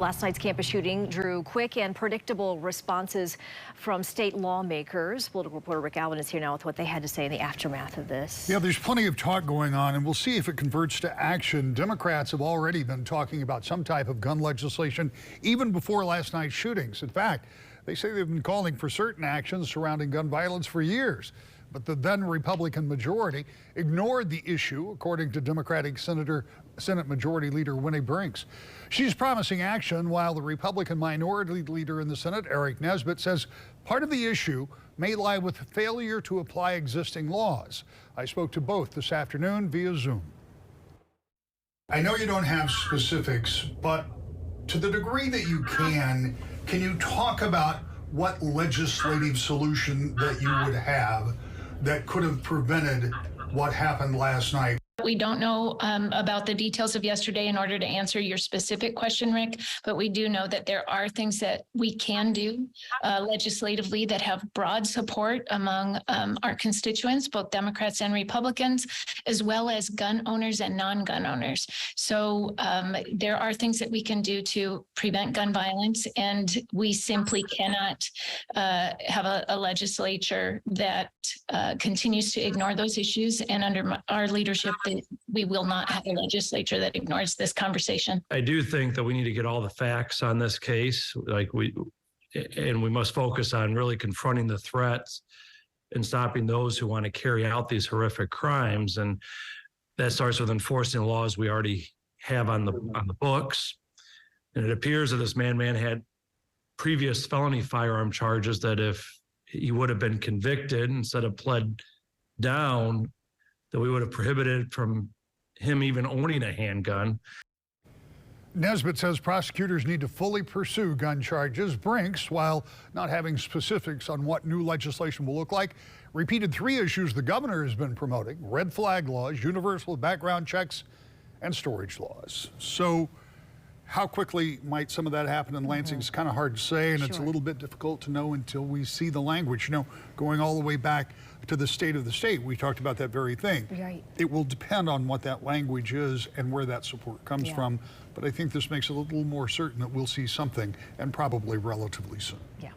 Last night's campus shooting drew quick and predictable responses from state lawmakers. Political reporter Rick Allen is here now with what they had to say in the aftermath of this. Yeah, there's plenty of talk going on, and we'll see if it converts to action. Democrats have already been talking about some type of gun legislation even before last night's shootings. In fact, they say they've been calling for certain actions surrounding gun violence for years. But the then Republican majority ignored the issue, according to Democratic Senate Majority Leader Winnie Brinks. She's promising action while the Republican minority leader in the Senate, Eric Nesbitt, says part of the issue may lie with failure to apply existing laws. I spoke to both this afternoon via Zoom. I know you don't have specifics, but to the degree that you can you talk about what legislative solution that you would have that could have prevented what happened last night? We don't know about the details of yesterday in order to answer your specific question, Rick, but we do know that there are things that we can do legislatively that have broad support among our constituents, both Democrats and Republicans, as well as gun owners and non-gun owners. So there are things that we can do to prevent gun violence, and we simply cannot have a legislature that continues to ignore those issues. And under our leadership, we will not have a legislature that ignores this conversation. I do think that we need to get all the facts on this case, we must focus on really confronting the threats and stopping those who want to carry out these horrific crimes. And that starts with enforcing laws we already have on the books. And it appears that this man had previous felony firearm charges that if he would have been convicted instead of pled down, that we would have prohibited from him even owning a handgun. Nesbitt says prosecutors need to fully pursue gun charges. Brinks, while not having specifics on what new legislation will look like, repeated three issues the governor has been promoting: red flag laws, universal background checks, and storage laws. So how quickly might some of that happen in Lansing is kind of hard to say, and it's a little bit difficult to know until we see the language. You know, going all the way back to the state of the state, we talked about that very thing. Right. It will depend on what that language is and where that support comes from. But I think this makes it a little more certain that we'll see something, and probably relatively soon. Yeah.